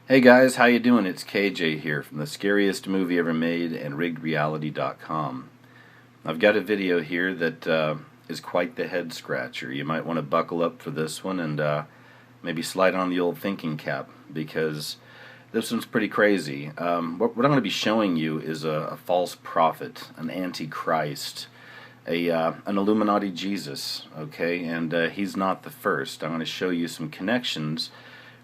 Hey guys, how you doing? It's KJ here from the scariest movie ever made and riggedreality.com. I've got a video here that is quite the head scratcher. You might want to buckle up for this one and maybe slide on the old thinking cap, because this one's pretty crazy. What I'm going to be showing you is a false prophet, an antichrist, an Illuminati Jesus, okay? And he's not the first. I'm going to show you some connections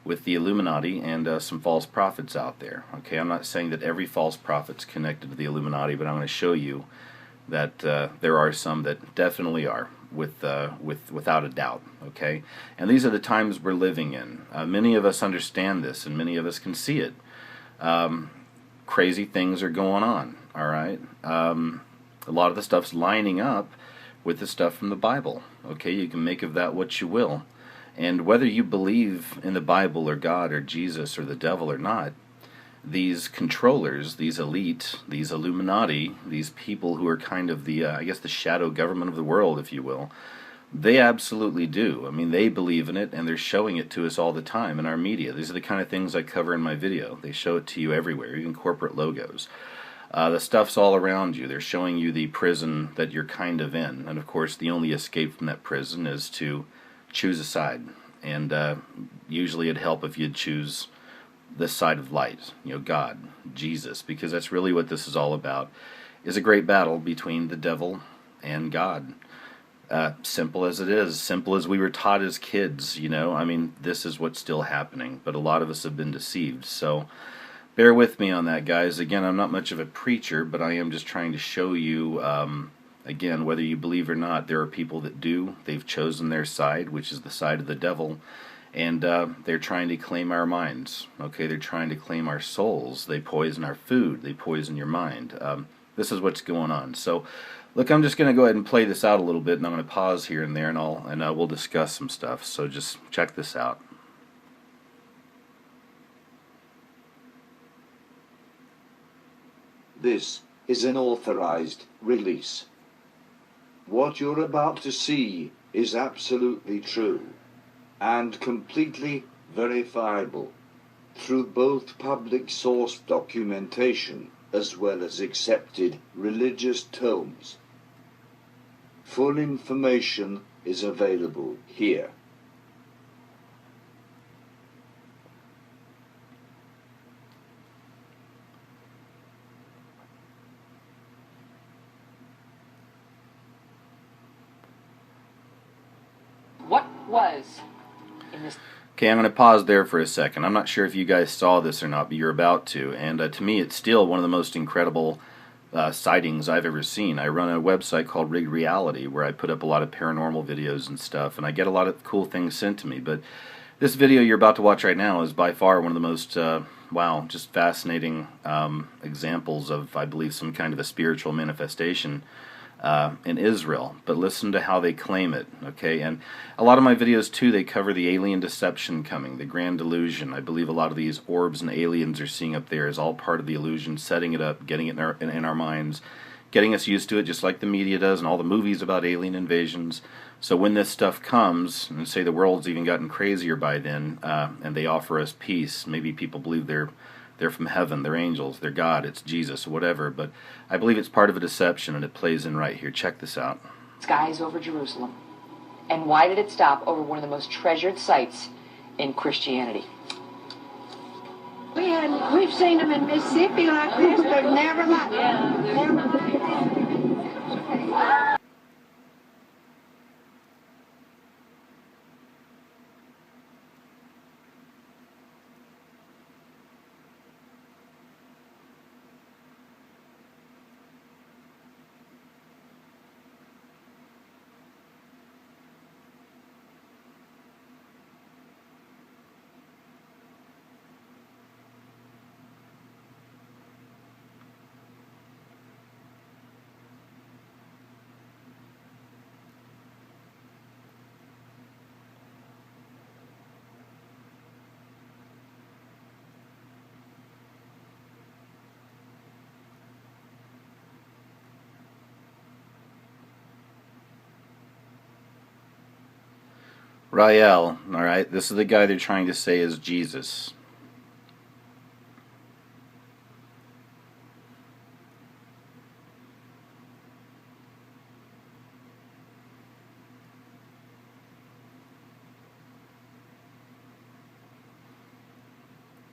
with the Illuminati and some false prophets out there. Okay, I'm not saying that every false prophet's connected to the Illuminati, but I'm going to show you that there are some that definitely are, without a doubt. Okay, and these are the times we're living in. Many of us understand this, and many of us can see it. Crazy things are going on. All right, a lot of the stuff's lining up with the stuff from the Bible. Okay, you can make of that what you will. And whether you believe in the Bible or God or Jesus or the devil or not, these controllers, these elite, these Illuminati, these people who are kind of the, I guess, the shadow government of the world, if you will, they absolutely do. I mean, they believe in it, and they're showing it to us all the time in our media. These are the kind of things I cover in my video. They show it to you everywhere, even corporate logos. The stuff's all around you. They're showing you the prison that you're kind of in. And, of course, the only escape from that prison is to choose a side, and usually it'd help if you'd choose this side of light, God, Jesus, because that's really what this is all about, is a great battle between the devil and God. Simple as it is, simple as we were taught as kids, I mean, this is what's still happening, but a lot of us have been deceived, so bear with me on that, guys. Again, I'm not much of a preacher, but I am just trying to show you again, whether you believe or not, there are people that do. They've chosen their side, which is the side of the devil, and they're trying to claim our minds. Okay, they're trying to claim our souls. They poison our food. They poison your mind. This is what's going on. So, look, I'm just going to go ahead and play this out a little bit, and I'm going to pause here and there, and we'll discuss some stuff. So just check this out. This is an authorized release. What you're about to see is absolutely true and completely verifiable through both public source documentation as well as accepted religious tomes. Full information is available here. What was in this? Okay, I'm going to pause there for a second. I'm not sure if you guys saw this or not, but you're about to. And to me, it's still one of the most incredible sightings I've ever seen. I run a website called Rigged Reality, where I put up a lot of paranormal videos and stuff, and I get a lot of cool things sent to me. But this video you're about to watch right now is by far one of the most, wow, just fascinating examples of, I believe, some kind of a spiritual manifestation in Israel. But listen to how they claim it, okay? And a lot of my videos too, they cover the alien deception coming, the grand illusion. I believe a lot of these orbs and aliens are seeing up there is all part of the illusion, setting it up, getting it in our minds, getting us used to it, just like the media does and all the movies about alien invasions. So when this stuff comes, and say the world's even gotten crazier by then, and they offer us peace, maybe people believe they're from heaven, they're angels, they're God, it's Jesus, whatever, but I believe it's part of a deception, and it plays in right here. Check this out. Skies over Jerusalem. And why did it stop over one of the most treasured sites in Christianity? We've seen them in Mississippi like this, but never like never. Rael, alright, this is the guy they're trying to say is Jesus.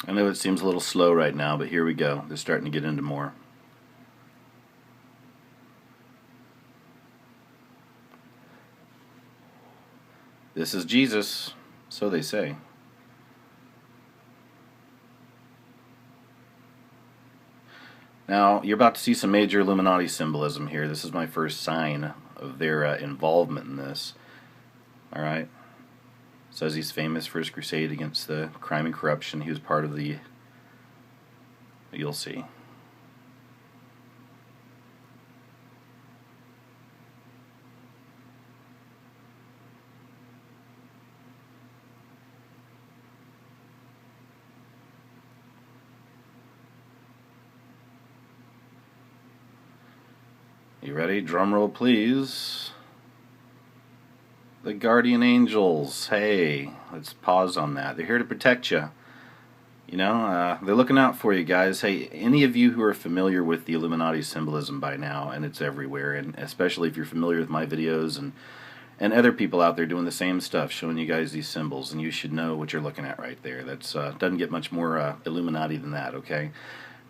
I know it seems a little slow right now, but here we go. They're starting to get into more. This is Jesus, so they say. Now, you're about to see some major Illuminati symbolism here. This is my first sign of their involvement in this. Alright? Says he's famous for his crusade against the crime and corruption. He was part of the... You'll see. You ready? Drum roll, please. The guardian angels. Hey, let's pause on that. They're here to protect you. You know, they're looking out for you guys. Hey, any of you who are familiar with the Illuminati symbolism by now, and it's everywhere, and especially if you're familiar with my videos and other people out there doing the same stuff, showing you guys these symbols, and you should know what you're looking at right there. That's doesn't get much more Illuminati than that, okay?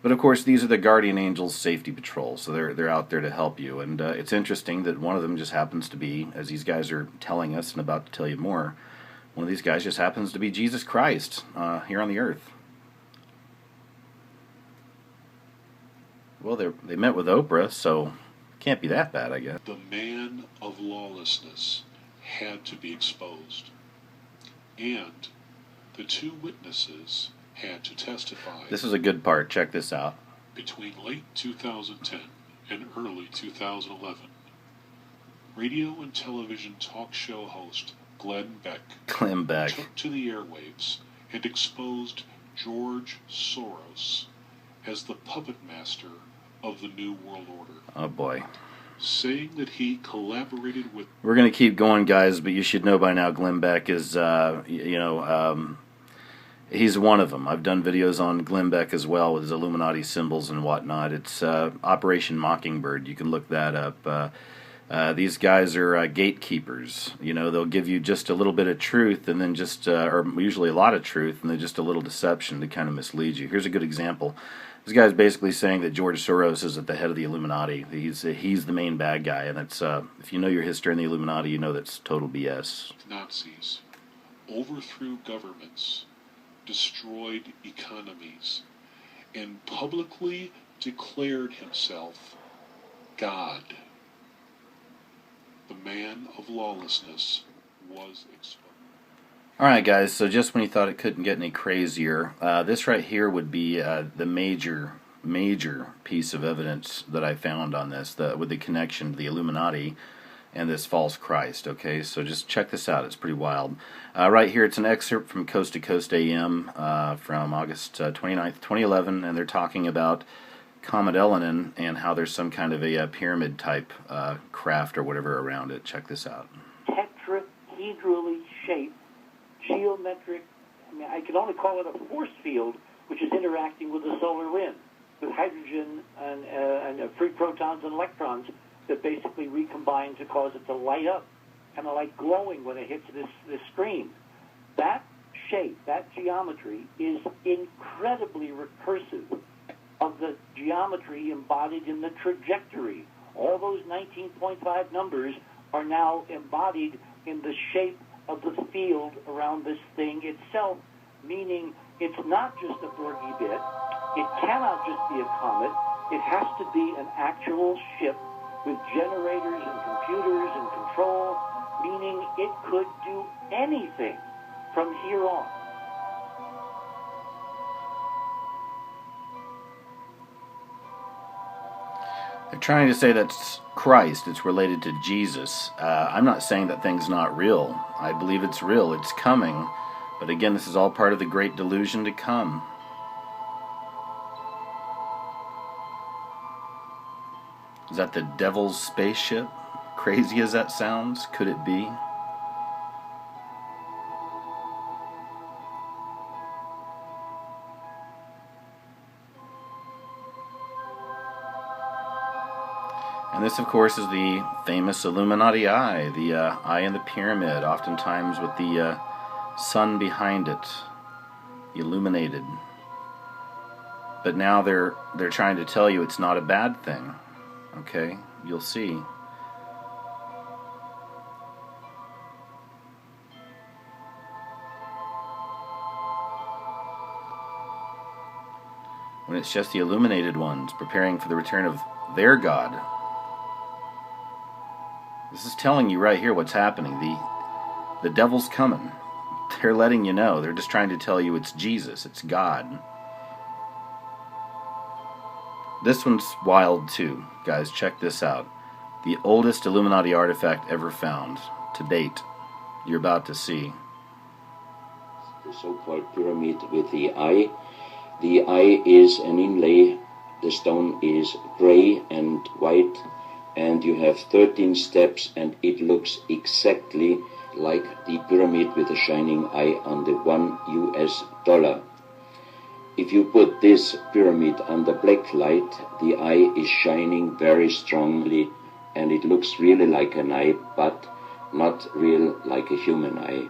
But of course, these are the Guardian Angels Safety Patrol, so they're out there to help you. And it's interesting that one of them just happens to be, as these guys are telling us and about to tell you more, one of these guys just happens to be Jesus Christ here on the earth. Well, they met with Oprah, so it can't be that bad, I guess. The man of lawlessness had to be exposed, and the two witnesses had to testify. This is a good part. Check this out. Between late 2010 and early 2011, radio and television talk show host Glenn Beck took to the airwaves and exposed George Soros as the puppet master of the New World Order. Oh boy. Saying that he collaborated with... We're going to keep going, guys, but you should know by now Glenn Beck is, he's one of them. I've done videos on Glenn Beck as well with his Illuminati symbols and whatnot. It's Operation Mockingbird. You can look that up. These guys are gatekeepers. You know, they'll give you just a little bit of truth and then just, or usually a lot of truth, and then just a little deception to kind of mislead you. Here's a good example. This guy's basically saying that George Soros is at the head of the Illuminati. He's the main bad guy, and that's if you know your history in the Illuminati, you know that's total BS. Nazis overthrew governments, destroyed economies, and publicly declared himself God. The man of lawlessness was exposed. Alright guys, so just when you thought it couldn't get any crazier, this right here would be the major piece of evidence that I found on this, with the connection to the Illuminati and this false Christ, okay? So just check this out, it's pretty wild. Right here, it's an excerpt from Coast to Coast AM from August 29th, 2011, and they're talking about Comet Elenin and how there's some kind of a pyramid-type craft or whatever around it. Check this out. Tetrahedrally shaped, geometric, I can only call it a force field, which is interacting with the solar wind, with hydrogen and free protons and electrons that basically recombine to cause it to light up, kind of like glowing when it hits this screen. That shape, that geometry, is incredibly recursive of the geometry embodied in the trajectory. All those 19.5 numbers are now embodied in the shape of the field around this thing itself, meaning it's not just a Borgy bit, it cannot just be a comet, it has to be an actual ship with generators and computers and control, meaning it could do anything from here on. They're trying to say that's Christ, it's related to Jesus. I'm not saying that thing's not real. I believe it's real, it's coming. But again, this is all part of the great delusion to come. Is that the devil's spaceship? Crazy as that sounds, could it be? And this, of course, is the famous Illuminati eye, the eye in the pyramid, oftentimes with the sun behind it, illuminated. But now they're trying to tell you it's not a bad thing. Okay? You'll see. When it's just the illuminated ones preparing for the return of their God. This is telling you right here what's happening. The devil's coming. They're letting you know. They're just trying to tell you it's Jesus, it's God. This one's wild too, guys. Check this out. The oldest Illuminati artifact ever found to date. You're about to see. The so-called pyramid with the eye. The eye is an inlay. The stone is gray and white, and you have 13 steps, and it looks exactly like the pyramid with a shining eye on the $1 US. If you put this pyramid under black light, the eye is shining very strongly, and it looks really like an eye, but not real like a human eye.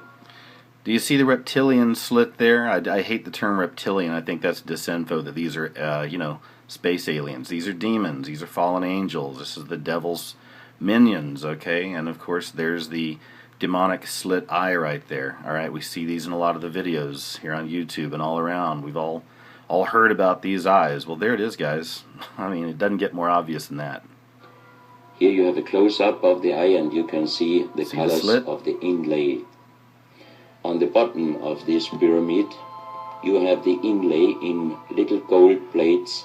Do you see the reptilian slit there? I hate the term reptilian. I think that's disinfo, that these are, space aliens. These are demons. These are fallen angels. This is the devil's minions, okay? And, of course, there's the demonic slit eye right there. All right, we see these in a lot of the videos here on YouTube and all around. We've all heard about these eyes. Well, there it is, guys. I mean, it doesn't get more obvious than that. Here you have a close-up of the eye, and you can see the colors of the inlay. On the bottom of this pyramid, you have the inlay in little gold plates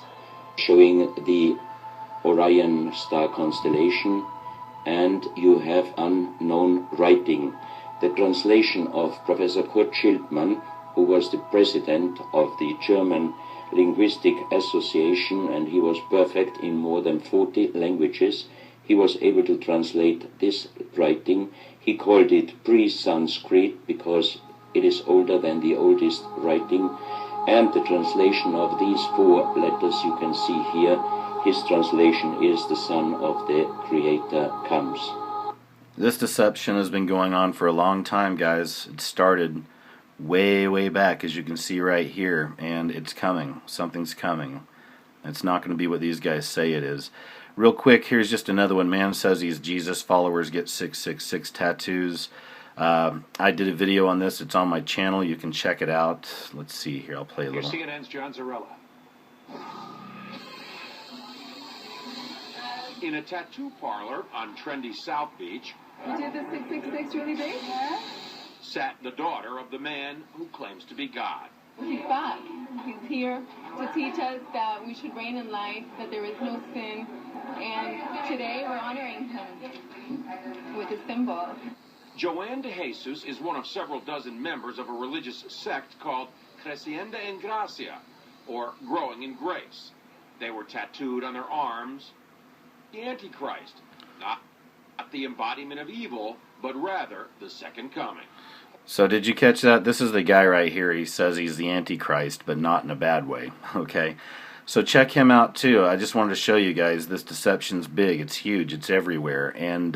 showing the Orion star constellation, and you have unknown writing. The translation of Professor Kurt Schildmann, who was the president of the German Linguistic Association, and he was perfect in more than 40 languages. He was able to translate this writing. He called it pre-Sanskrit because it is older than the oldest writing. And the translation of these 4 letters you can see here, his translation is "the Son of the Creator comes." This deception has been going on for a long time, guys. It started way back, as you can see right here, and it's coming. Something's coming. It's not going to be what these guys say it is. Real quick, here's just another one. Man says he's Jesus. Followers get 666 tattoos. I did a video on this. It's on my channel. You can check it out. Let's see here. I'll play a little. Here's CNN's John Zarella. In a tattoo parlor on trendy South Beach, You did the 666 really big? Yeah. sat the daughter of the man who claims to be God. He's back. He's here to teach us that we should reign in life, that there is no sin, and today we're honoring him with a symbol. Joanne de Jesus is one of several dozen members of a religious sect called Creciendo en Gracia, or Growing in Grace. They were tattooed on their arms the Antichrist, not the embodiment of evil, but rather the second coming. So did you catch that? This is the guy right here. He says he's the Antichrist, but not in a bad way. Okay, so check him out too. I just wanted to show you guys this deception's big. It's huge. It's everywhere. And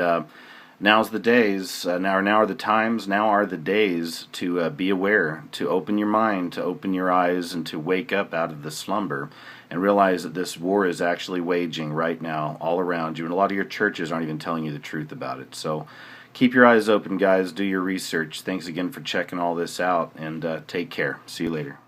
now's the days. Now are the times. Now are the days to be aware, to open your mind, to open your eyes, and to wake up out of the slumber and realize that this war is actually waging right now all around you. And a lot of your churches aren't even telling you the truth about it. So keep your eyes open, guys. Do your research. Thanks again for checking all this out, and take care. See you later.